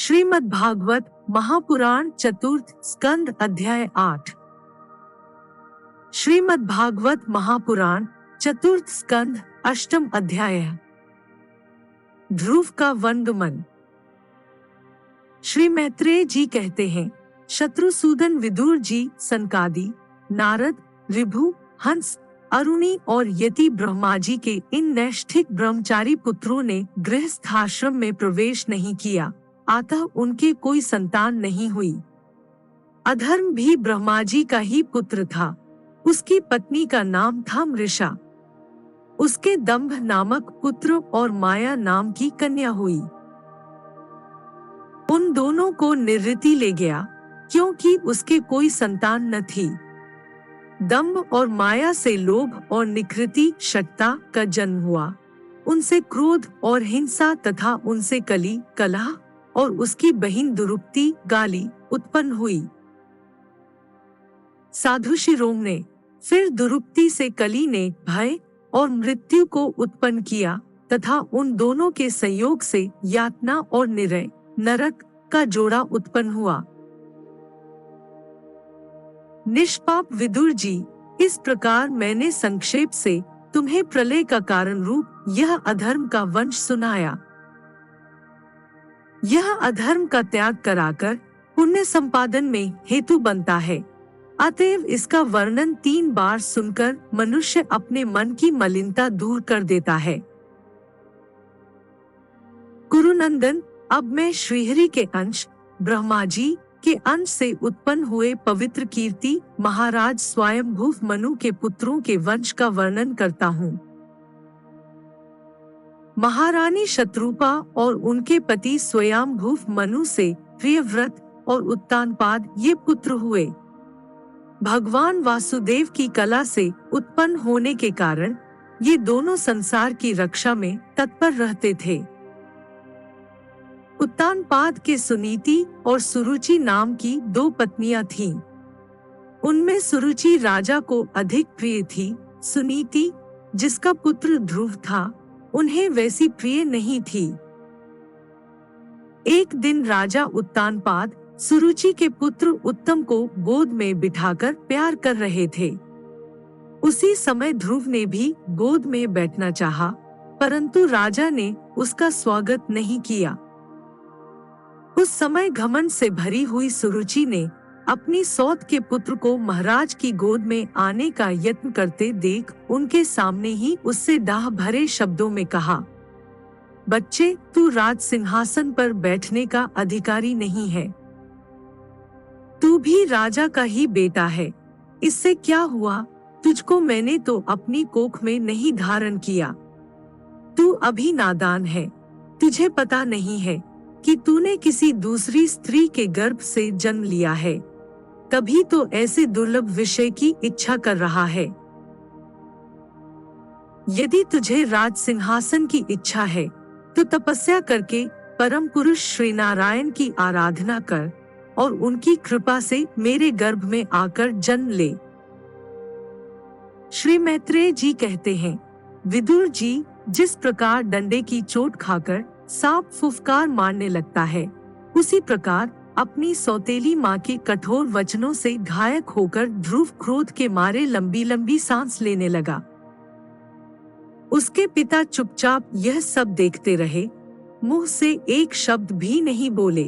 श्रीमद् भागवत महापुराण चतुर्थ स्कंद अध्याय 8। श्रीमद् भागवत महापुराण चतुर्थ स्कंद अष्टम अध्याय। ध्रुव का वनगमन। श्री मैत्रेय जी कहते हैं, शत्रुसूदन, विदुर जी, सनकादि, नारद, ऋभु, हंस, अरुणी और यति ब्रह्माजी के इन नैष्ठिक ब्रह्मचारी पुत्रों ने गृहस्थाश्रम में प्रवेश नहीं किया, अतः उनके कोई संतान नहीं हुई। अधर्म भी ब्रह्माजी का ही पुत्र था। उसकी पत्नी का नाम था मृषा। उसके दंभ नामक पुत्र और माया नाम की कन्या हुई। उन दोनों को निवृत्ति ले गया, क्योंकि उसके कोई संतान न थी। दंभ और माया से लोभ और निकृति शक्ता का जन्म हुआ। उनसे क्रोध और हिंसा तथा उनसे कली, कलह और उसकी बहिन दुरुक्ति, गाली उत्पन्न हुई। साधु शिरोम ने फिर दुरुक्ति से कली ने भय और मृत्यु को उत्पन्न किया तथा उन दोनों के संयोग से यातना और निरय नरक का जोड़ा उत्पन्न हुआ। निष्पाप विदुर जी, इस प्रकार मैंने संक्षेप से तुम्हें प्रलय का कारण रूप यह अधर्म का वंश सुनाया। यह अधर्म का त्याग कराकर पुण्य संपादन में हेतु बनता है। अतएव इसका वर्णन 3 बार सुनकर मनुष्य अपने मन की मलिनता दूर कर देता है। कुरुनंदन, अब मैं श्रीहरि के अंश ब्रह्माजी के अंश से उत्पन्न हुए पवित्र कीर्ति महाराज स्वयंभू मनु के पुत्रों के वंश का वर्णन करता हूँ। महारानी शत्रुपा और उनके पति स्वयंभू मनु से प्रियव्रत और उत्तानपाद ये पुत्र हुए। भगवान वासुदेव की कला से उत्पन्न होने के कारण ये दोनों संसार की रक्षा में तत्पर रहते थे। उत्तानपाद के सुनीति और सुरुचि नाम की 2 पत्नियां थीं। उनमें सुरुचि राजा को अधिक प्रिय थी। सुनीति, जिसका पुत्र ध्रुव था, उन्हें वैसी प्रिय नहीं थी। एक दिन राजा उत्तानपाद सुरुचि के पुत्र उत्तम को गोद में बिठाकर प्यार कर रहे थे। उसी समय ध्रुव ने भी गोद में बैठना चाहा, परंतु राजा ने उसका स्वागत नहीं किया। उस समय घमंड से भरी हुई सुरुचि ने अपनी सौत के पुत्र को महाराज की गोद में आने का यत्न करते देख उनके सामने ही उससे डाह भरे शब्दों में कहा, बच्चे, तू राज सिंहासन पर बैठने का अधिकारी नहीं है। तू भी राजा का ही बेटा है। इससे क्या हुआ? तुझको मैंने तो अपनी कोख में नहीं धारण किया। तू अभी नादान है। तुझे पता नहीं है कि तूने किसी दूसरी स्त्री के गर्भ से जन्म लिया है, तभी तो ऐसे दुर्लभ विषय की इच्छा कर रहा है। यदि तुझे राज सिंहासन की इच्छा है तो तपस्या करके परम पुरुष श्री नारायण की आराधना कर और उनकी कृपा से मेरे गर्भ में आकर जन्म ले। श्री मैत्रेय जी कहते हैं, विदुर जी, जिस प्रकार डंडे की चोट खाकर सांप फुफकार मारने लगता है, उसी प्रकार अपनी सौतेली माँ के कठोर वचनों से घायल होकर ध्रुव क्रोध के मारे लंबी लंबी सांस लेने लगा। उसके पिता चुपचाप यह सब देखते रहे, मुंह से एक शब्द भी नहीं बोले।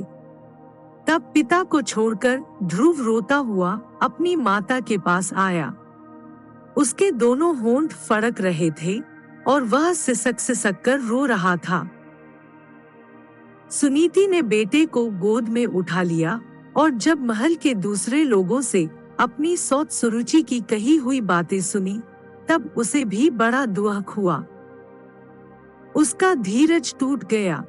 तब पिता को छोड़कर ध्रुव रोता हुआ अपनी माता के पास आया। उसके दोनों होंठ फड़क रहे थे और वह सिसक कर रो रहा था। सुनीति ने बेटे को गोद में उठा लिया और जब महल के दूसरे लोगों से अपनी सौत सुरुचि की कही हुई बातें सुनी, तब उसे भी बड़ा दुख हुआ। उसका धीरज टूट गया।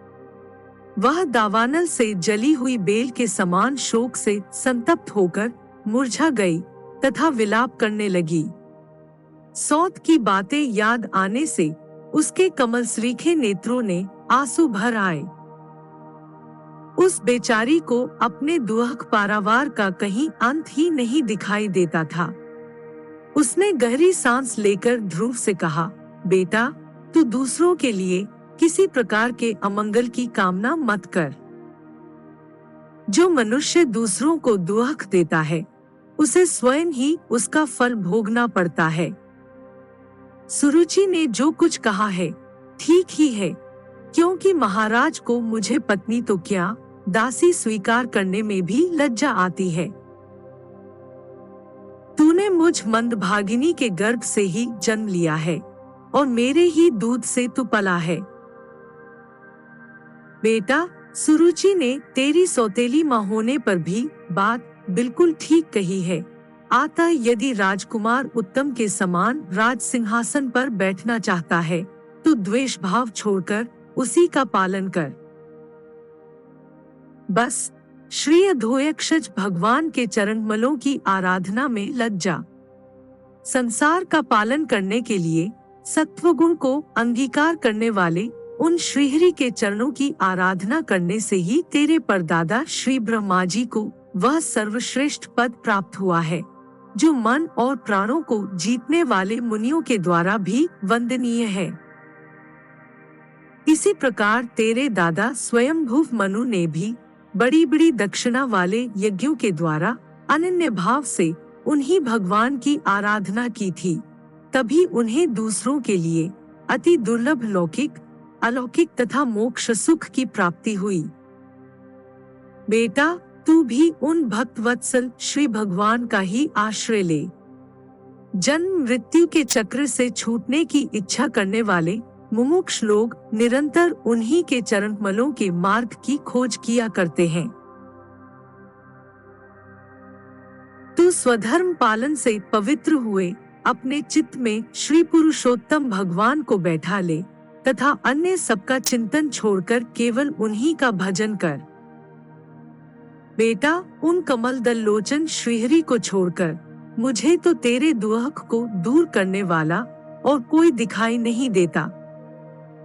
वह दावानल से जली हुई बेल के समान शोक से संतप्त होकर मुरझा गई तथा विलाप करने लगी। सौत की बातें याद आने से उसके कमल सरीखे नेत्रों ने आंसू भर आए। उस बेचारी को अपने दुख पारावार का कहीं अंत ही नहीं दिखाई देता था। उसने गहरी सांस लेकर ध्रुव से कहा, बेटा, तू दूसरों के लिए किसी प्रकार के अमंगल की कामना मत कर। जो मनुष्य दूसरों को दुख देता है उसे स्वयं ही उसका फल भोगना पड़ता है। सुरुचि ने जो कुछ कहा है ठीक ही है, क्योंकि महाराज को मुझे पत्नी तो क्या दासी स्वीकार करने में भी लज्जा आती है। तूने मुझ मंदभागिनी के गर्भ से ही जन्म लिया है और मेरे ही दूध से तू पला है। बेटा, सुरुचि ने तेरी सौतेली माँ होने पर भी बात बिल्कुल ठीक कही है। अतः यदि राजकुमार उत्तम के समान राज सिंहासन पर बैठना चाहता है तो द्वेष भाव छोड़कर उसी का पालन कर। बस श्री अधोयक्षज भगवान के चरणमलों की आराधना में लग जा। संसार का पालन करने के लिए सत्वगुण को अंगीकार करने वाले उन श्रीहरि के चरणों की आराधना करने से ही तेरे परदादा श्री ब्रह्मा जी को वह सर्वश्रेष्ठ पद प्राप्त हुआ है, जो मन और प्राणों को जीतने वाले मुनियों के द्वारा भी वंदनीय है। इसी प्रकार तेरे दादा स्वयंभुव मनु ने भी बड़ी बड़ी दक्षिणा वाले यज्ञों के द्वारा अनन्य भाव से उन्हीं भगवान की आराधना की थी, तभी उन्हें दूसरों के लिए अति दुर्लभ लौकिक, अलौकिक तथा मोक्ष सुख की प्राप्ति हुई। बेटा, तू भी उन भक्तवत्सल श्री भगवान का ही आश्रय ले। जन्म मृत्यु के चक्र से छूटने की इच्छा करने वाले मुमुक्ष लोग निरंतर उन्हीं के चरणमलों के मार्ग की खोज किया करते हैं। तू स्वधर्म पालन से पवित्र हुए अपने चित्त में श्री पुरुषोत्तम भगवान को बैठा ले तथा अन्य सबका चिंतन छोड़कर केवल उन्हीं का भजन कर। बेटा, उन कमल दल लोचन श्रीहरि को छोड़कर मुझे तो तेरे दुख को दूर करने वाला और कोई दिखाई नहीं देता।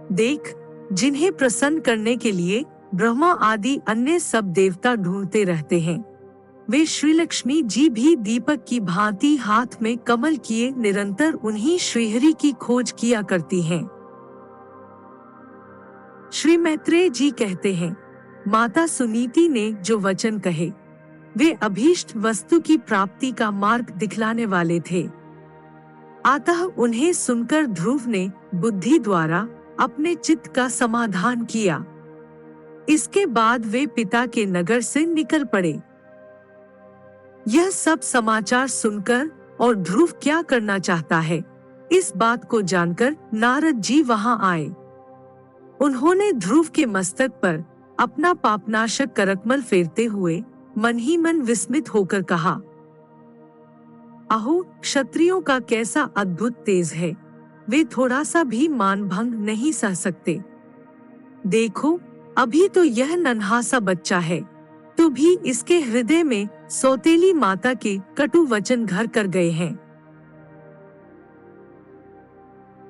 देख, जिन्हें प्रसन्न करने के लिए ब्रह्मा आदि अन्य सब देवता ढूंढते रहते हैं, वे श्री लक्ष्मी जी भी दीपक की भांति हाथ में कमल किए निरंतर उन्हीं श्रीहरि की खोज किया करती हैं। श्री मैत्रेय जी कहते हैं, माता सुनीति ने जो वचन कहे वे अभीष्ट वस्तु की प्राप्ति का मार्ग दिखलाने वाले थे। अतः उन्हें सुनकर ध्रुव ने बुद्धि द्वारा अपने चित्त का समाधान किया। इसके बाद वे पिता के नगर से निकल पड़े। यह सब समाचार सुनकर और ध्रुव क्या करना चाहता है, इस बात को जानकर नारद जी वहां आए। उन्होंने ध्रुव के मस्तक पर अपना पापनाशक करकमल फेरते हुए मन ही मन विस्मित होकर कहा, अहो, क्षत्रियों का कैसा अद्भुत तेज है, वे थोड़ा सा भी मानभंग नहीं सह सकते। देखो, अभी तो यह नन्हा सा बच्चा है, तो भी इसके हृदय में सौतेली माता के कटु वचन घर कर गए हैं।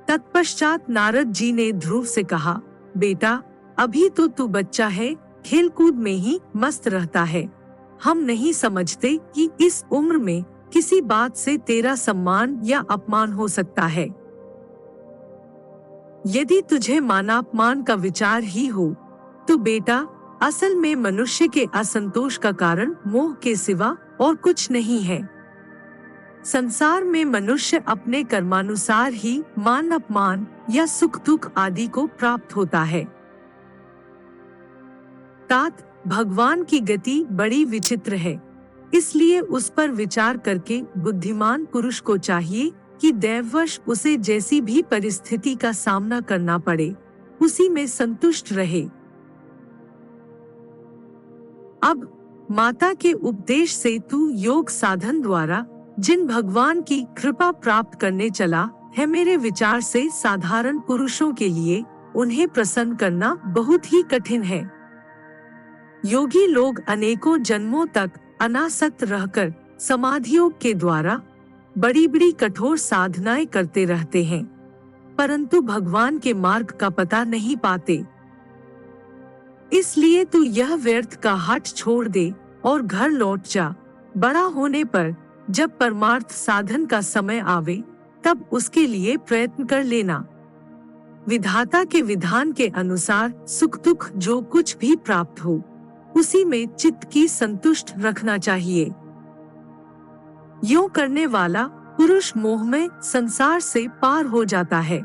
तत्पश्चात नारद जी ने ध्रुव से कहा, बेटा, अभी तो तू बच्चा है, खेलकूद में ही मस्त रहता है। हम नहीं समझते कि इस उम्र में किसी बात से तेरा सम्मान या अपमान हो सकता है। यदि तुझे मानापमान का विचार ही हो तो बेटा, असल में मनुष्य के असंतोष का कारण मोह के सिवा और कुछ नहीं है। संसार में मनुष्य अपने कर्मानुसार ही मान अपमान या सुख दुख आदि को प्राप्त होता है। तात, भगवान की गति बड़ी विचित्र है, इसलिए उस पर विचार करके बुद्धिमान पुरुष को चाहिए कि दैववश उसे जैसी भी परिस्थिति का सामना करना पड़े, उसी में संतुष्ट रहे। अब माता के उपदेश से तू योग साधन द्वारा जिन भगवान की कृपा प्राप्त करने चला है, मेरे विचार से साधारण पुरुषों के लिए उन्हें प्रसन्न करना बहुत ही कठिन है। योगी लोग अनेकों जन्मों तक अनासक्त रहकर समाधियों के द्वारा बड़ी बड़ी कठोर साधनाएं करते रहते हैं, परंतु भगवान के मार्ग का पता नहीं पाते। इसलिए तू यह व्यर्थ का हठ छोड़ दे और घर लौट जा। बड़ा होने पर जब परमार्थ साधन का समय आवे तब उसके लिए प्रयत्न कर लेना। विधाता के विधान के अनुसार सुख दुख जो कुछ भी प्राप्त हो उसी में चित्त की संतुष्ट रखना चाहिए। यूं करने वाला पुरुष मोह में संसार से पार हो जाता है।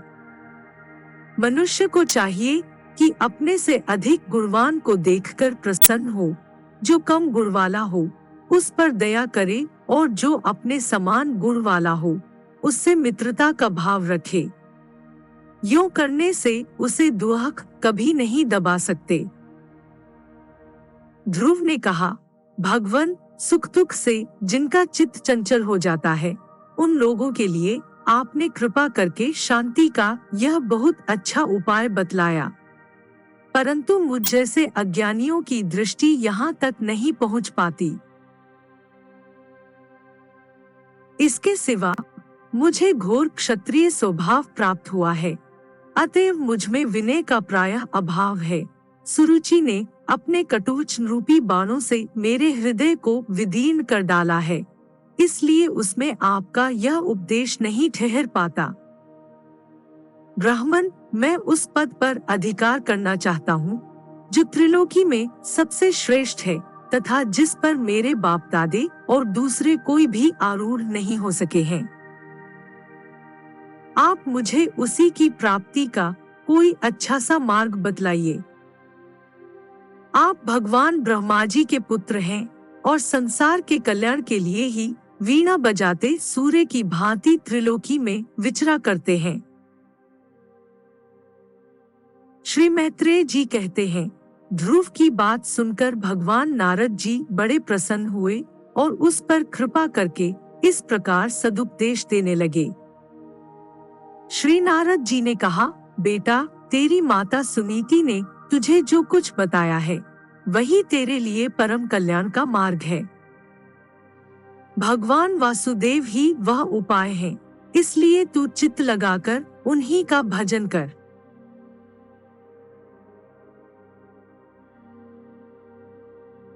मनुष्य को चाहिए कि अपने से अधिक गुणवान को देखकर प्रसन्न हो, जो कम गुण वाला हो उस पर दया करे और जो अपने समान गुण वाला हो उससे मित्रता का भाव रखे। यूं करने से उसे दुख कभी नहीं दबा सकते। ध्रुव ने कहा, भगवान, सुख दुख से जिनका चित्त चंचल हो जाता है उन लोगों के लिए आपने कृपा करके शांति का यह बहुत अच्छा उपाय बतलाया, परंतु मुझ जैसे अज्ञानियों की दृष्टि यहाँ तक नहीं पहुँच पाती। इसके सिवा मुझे घोर क्षत्रिय स्वभाव प्राप्त हुआ है, अतएव मुझ में विनय का प्रायः अभाव है। सुरुचि ने अपने कटोच रूपी बाणों से मेरे हृदय को विदीर्ण कर डाला है, इसलिए उसमें आपका यह उपदेश नहीं ठहर पाता। ब्राह्मण, मैं उस पद पर अधिकार करना चाहता हूँ जो त्रिलोकी में सबसे श्रेष्ठ है तथा जिस पर मेरे बाप दादे और दूसरे कोई भी आरूढ़ नहीं हो सके हैं। आप मुझे उसी की प्राप्ति का कोई अच्छा सा मार्ग बतलाइए। आप भगवान ब्रह्मा जी के पुत्र हैं और संसार के कल्याण के लिए ही वीणा बजाते सूर्य की भांति त्रिलोकी में विचरा करते हैं। श्री मैत्रेय जी कहते हैं, ध्रुव की बात सुनकर भगवान नारद जी बड़े प्रसन्न हुए और उस पर कृपा करके इस प्रकार सदुपदेश देने लगे। श्री नारद जी ने कहा, बेटा, तेरी माता सुनीति ने तुझे जो कुछ बताया है वही तेरे लिए परम कल्याण का मार्ग है। भगवान वासुदेव ही वह उपाय है, इसलिए तू चित्त लगाकर उन्हीं का भजन कर।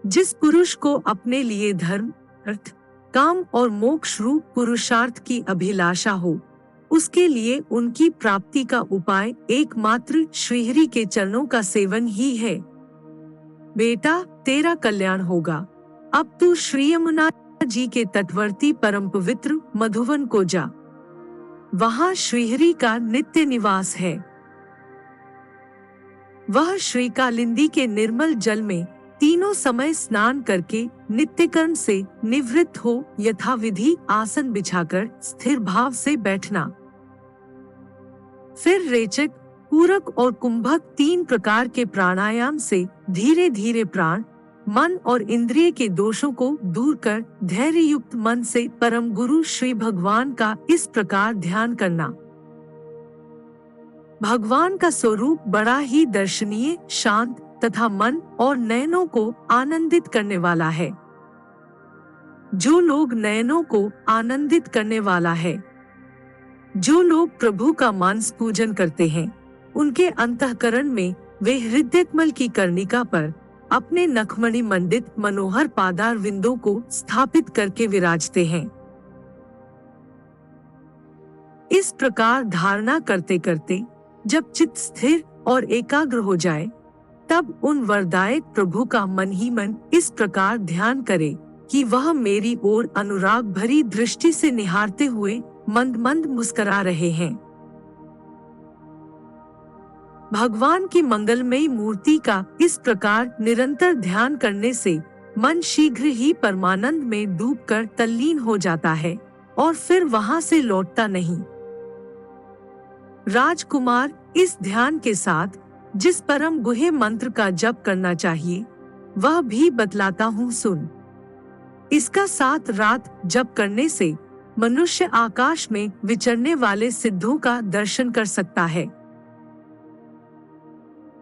जिस पुरुष को अपने लिए धर्म, अर्थ, काम और मोक्ष रूप पुरुषार्थ की अभिलाषा हो, उसके लिए उनकी प्राप्ति का उपाय एकमात्र श्रीहरि के चरणों का सेवन ही है। बेटा, तेरा कल्याण होगा। अब तू श्री यमुना जी के तटवर्ती परम पवित्र मधुवन को जा। वहाँ श्रीहरि का नित्य निवास है। वह श्री कालिंदी के निर्मल जल में तीनों समय स्नान करके नित्य कर्म से निवृत्त हो यथाविधि आसन बिछाकर स्थिर भाव से बैठना। फिर रेचक, पूरक और कुंभक 3 प्रकार के प्राणायाम से धीरे धीरे प्राण, मन और इंद्रिय के दोषों को दूर कर धैर्य युक्त मन से परम गुरु श्री भगवान का इस प्रकार ध्यान करना। भगवान का स्वरूप बड़ा ही दर्शनीय, शांत तथा मन और नयनों को आनंदित करने वाला है। जो लोग नयनों को आनंदित करने वाला है, जो लोग प्रभु का मानस पूजन करते हैं, उनके अंतःकरण में वे हृदयकमल की कर्णिका पर अपने नखमणि मंडित मनोहर पादार विंदों को स्थापित करके विराजते हैं। इस प्रकार धारणा करते करते जब चित्त स्थिर और एकाग्र हो जाए, तब उन वरदायक प्रभु का मन ही मन इस प्रकार ध्यान करे कि वह मेरी ओर अनुराग भरी दृष्टि से निहारते हुए मंद मंद मुस्कुरा रहे हैं। भगवान की मंगलमयी मूर्ति का इस प्रकार निरंतर ध्यान करने से मन शीघ्र ही परमानंद में डूबकर तल्लीन हो जाता है और फिर वहां से लौटता नहीं। राजकुमार, इस ध्यान के साथ जिस परम गुह्य मंत्र का जप करना चाहिए वह भी बतलाता हूँ, सुन। इसका 7 रात जप करने से मनुष्य आकाश में विचरने वाले सिद्धों का दर्शन कर सकता है।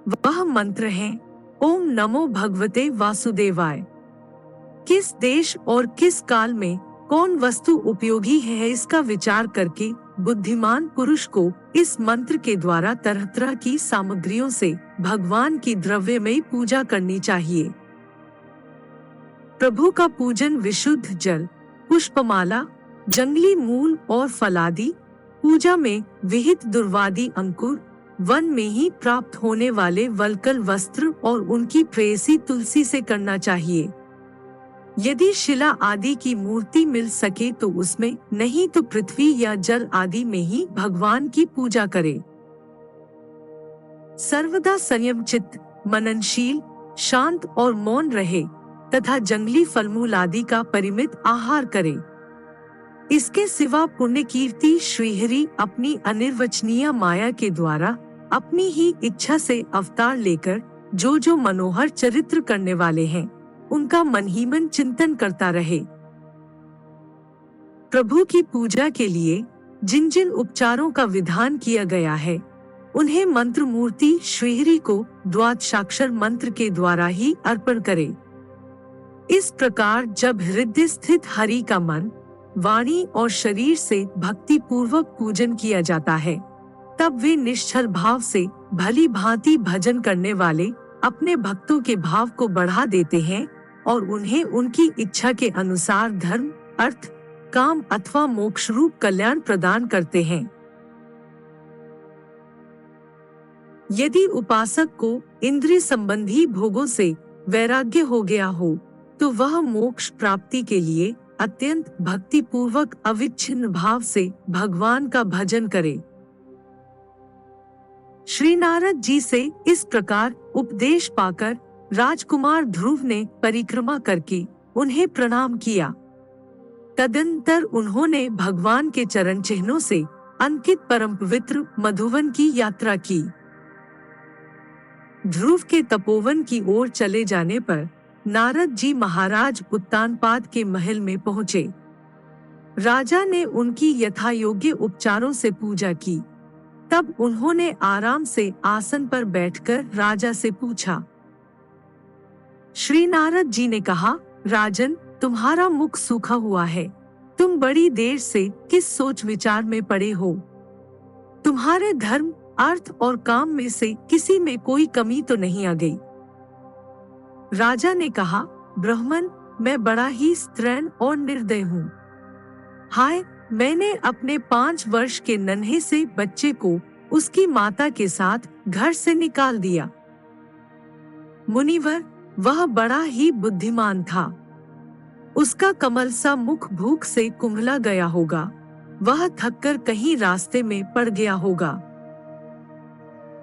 वह मंत्र है, ओम नमो भगवते वासुदेवाय। किस देश और किस काल में कौन वस्तु उपयोगी है, इसका विचार करके बुद्धिमान पुरुष को इस मंत्र के द्वारा तरह तरह की सामग्रियों से भगवान की द्रव्यमयी पूजा करनी चाहिए। प्रभु का पूजन विशुद्ध जल, पुष्पमाला, जंगली मूल और फलादि, पूजा में विहित दुर्वादि अंकुर, वन में ही प्राप्त होने वाले वल्कल वस्त्र और उनकी प्रेयसी तुलसी से करना चाहिए। यदि शिला आदि की मूर्ति मिल सके तो उसमें, नहीं तो पृथ्वी या जल आदि में ही भगवान की पूजा करे। सर्वदा संयम चित्त, मननशील, शांत और मौन रहे तथा जंगली फलमूल आदि का परिमित आहार करे। इसके सिवा पुण्य कीर्ति श्रीहरि अपनी अनिर्वचनीय माया के द्वारा अपनी ही इच्छा से अवतार लेकर जो मनोहर चरित्र करने वाले हैं, उनका मन ही मन चिंतन करता रहे। प्रभु की पूजा के लिए जिन जिन उपचारों का विधान किया गया है, उन्हें मंत्र मूर्ति श्रीहरि को द्वादशाक्षर मंत्र के द्वारा ही अर्पण करे। इस प्रकार जब हृदय स्थित हरि का मन, वाणी और शरीर से भक्ति पूर्वक पूजन किया जाता है, तब वे निश्चल भाव से भली भांति भजन करने वाले अपने भक्तों के भाव को बढ़ा देते हैं और उन्हें उनकी इच्छा के अनुसार धर्म, अर्थ, काम अथवा मोक्ष रूप कल्याण प्रदान करते हैं। यदि उपासक को इंद्रिय संबंधी भोगों से वैराग्य हो गया हो, तो वह मोक्ष प्राप्ति के लिए अत्यंत भक्ति पूर्वक अविच्छिन्न भाव से भगवान का भजन करे। श्री नारद जी से इस प्रकार उपदेश पाकर राजकुमार ध्रुव ने परिक्रमा करके उन्हें प्रणाम किया। तदंतर उन्होंने भगवान के चरण चिन्हों से अंकित परम पवित्र मधुवन की यात्रा की। ध्रुव के तपोवन की ओर चले जाने पर नारद जी महाराज उत्तानपाद के महल में पहुँचे। राजा ने उनकी यथायोग्य उपचारों से पूजा की। तब उन्होंने आराम से आसन पर बैठकर राजा से पूछा। श्री नारद जी ने कहा, राजन, तुम्हारा मुख सूखा हुआ है। तुम बड़ी देर से किस सोच विचार में पड़े हो? तुम्हारे धर्म, अर्थ और काम में से किसी में कोई कमी तो नहीं आ गई? राजा ने कहा, ब्राह्मण, मैं बड़ा ही स्त्रैण और निर्दय हूँ। हाय, मैंने अपने 5 वर्ष के नन्हे से बच्चे को उसकी माता के साथ घर से निकाल दिया। मुनिवर, वह बड़ा ही बुद्धिमान था। उसका कमल सा मुख भूख से कुंभला गया होगा। वह थककर कहीं रास्ते में पड़ गया होगा।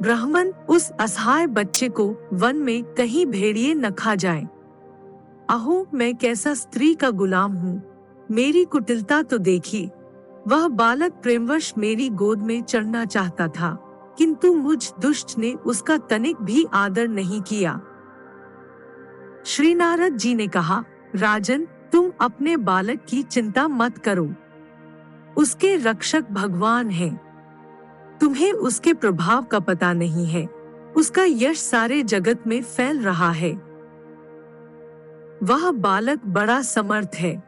ब्राह्मण, उस असहाय बच्चे को वन में कहीं भेड़िए न खा जाए। अहो, मैं कैसा स्त्री का गुलाम हूँ। मेरी कुटिलता तो देखिए। वह बालक प्रेमवश मेरी गोद में चढ़ना चाहता था, किंतु मुझ दुष्ट ने उसका तनिक भी आदर नहीं किया। श्री नारद जी ने कहा, राजन, तुम अपने बालक की चिंता मत करो। उसके रक्षक भगवान हैं। तुम्हें उसके प्रभाव का पता नहीं है। उसका यश सारे जगत में फैल रहा है। वह बालक बड़ा समर्थ है।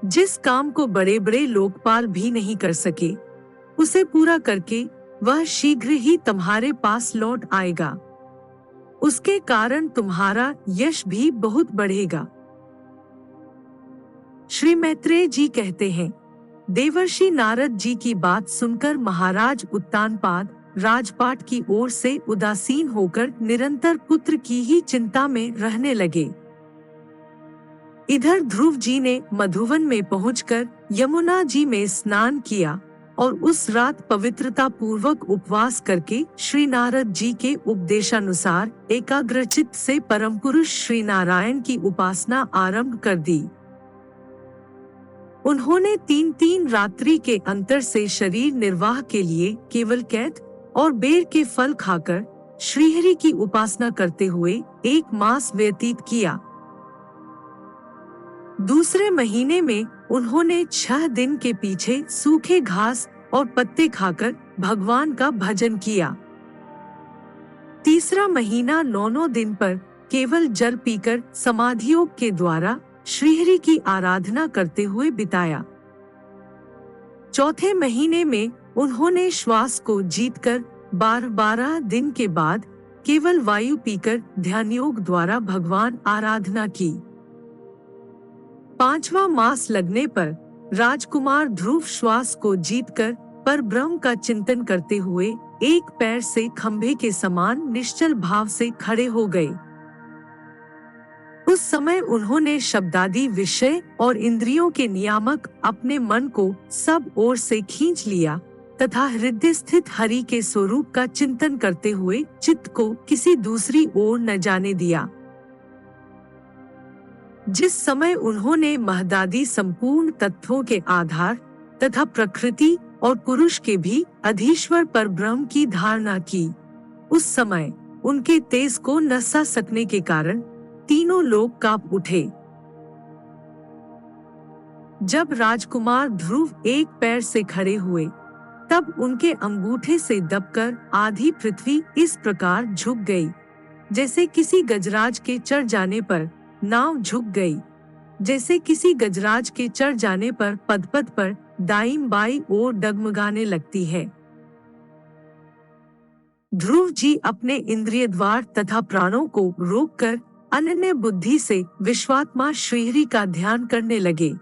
जिस काम को बड़े बड़े लोकपाल भी नहीं कर सके, उसे पूरा करके वह शीघ्र ही तुम्हारे पास लौट आएगा। उसके कारण तुम्हारा यश भी बहुत बढ़ेगा। श्री मैत्रेय जी कहते हैं, देवर्षि नारद जी की बात सुनकर महाराज उत्तानपाद राजपाट की ओर से उदासीन होकर निरंतर पुत्र की ही चिंता में रहने लगे। इधर ध्रुव जी ने मधुवन में पहुंचकर यमुना जी में स्नान किया और उस रात पवित्रता पूर्वक उपवास करके श्री नारद जी के उपदेशानुसार एकाग्रचित्त से परम पुरुष श्री नारायण की उपासना आरंभ कर दी। उन्होंने 3-3 रात्रि के अंतर से शरीर निर्वाह के लिए केवल कैथ और बेर के फल खाकर श्रीहरि की उपासना करते हुए 1 मास व्यतीत किया। दूसरे महीने में उन्होंने 6 दिन के पीछे सूखे घास और पत्ते खाकर भगवान का भजन किया। तीसरा महीना 9 दिन पर केवल जल पीकर समाधि योग के द्वारा श्रीहरि की आराधना करते हुए बिताया। चौथे महीने में उन्होंने श्वास को जीतकर 12 दिन के बाद केवल वायु पीकर ध्यान योग द्वारा भगवान आराधना की। 5वां मास लगने पर राजकुमार ध्रुव श्वास को जीतकर पर ब्रह्म का चिंतन करते हुए एक पैर से खंभे के समान निश्चल भाव से खड़े हो गए। उस समय उन्होंने शब्दादि विषय और इंद्रियों के नियामक अपने मन को सब ओर से खींच लिया तथा हृदय स्थित हरि के स्वरूप का चिंतन करते हुए चित्त को किसी दूसरी ओर न जाने दिया। जिस समय उन्होंने महदादि संपूर्ण तत्वों के आधार तथा प्रकृति और पुरुष के भी अधीश्वर पर ब्रह्म की धारणा की, उस समय उनके तेज को न सह सकने के कारण तीनों लोग कांप उठे। जब राजकुमार ध्रुव एक पैर से खड़े हुए, तब उनके अंगूठे से दबकर आधी पृथ्वी इस प्रकार झुक गई, जैसे किसी गजराज के चढ़ जाने पर नाव झुक गई, जैसे किसी गजराज के चढ़ जाने पर पदपथ पर दाईं बाईं ओर डगमगाने लगती है। ध्रुव जी अपने इंद्रिय द्वार तथा प्राणों को रोककर अनन्य बुद्धि से विश्वात्मा श्रीहरि का ध्यान करने लगे।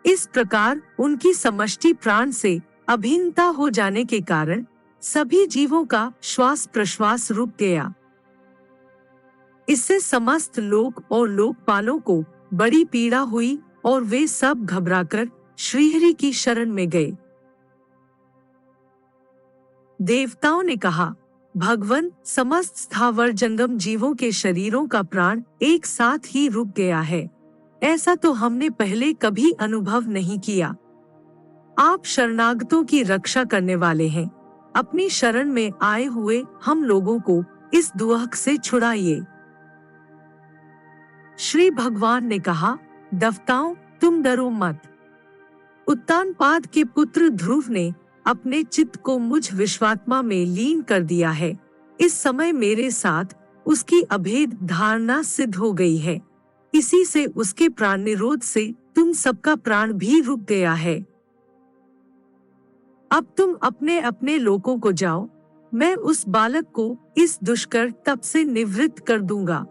इस प्रकार उनकी समष्टि प्राण से अभिन्नता हो जाने के कारण सभी जीवों का श्वास प्रश्वास रुक गया। इससे समस्त लोक और लोकपालों को बड़ी पीड़ा हुई और वे सब घबराकर श्रीहरि की शरण में गए। देवताओं ने कहा, भगवन, समस्त स्थावर जंगम जीवों के शरीरों का प्राण एक साथ ही रुक गया है। ऐसा तो हमने पहले कभी अनुभव नहीं किया। आप शरणागतों की रक्षा करने वाले हैं। अपनी शरण में आए हुए हम लोगों को इस दुहक से छुड़ाइए। श्री भगवान ने कहा, देवताओं, तुम डरो मत। उत्तानपाद के पुत्र ध्रुव ने अपने चित्त को मुझ विश्वात्मा में लीन कर दिया है। इस समय मेरे साथ उसकी अभेद धारणा सिद्ध हो गई है। इसी से उसके प्राण निरोध से तुम सबका प्राण भी रुक गया है। अब तुम अपने अपने लोकों को जाओ। मैं उस बालक को इस दुष्कर तप से निवृत्त कर दूंगा।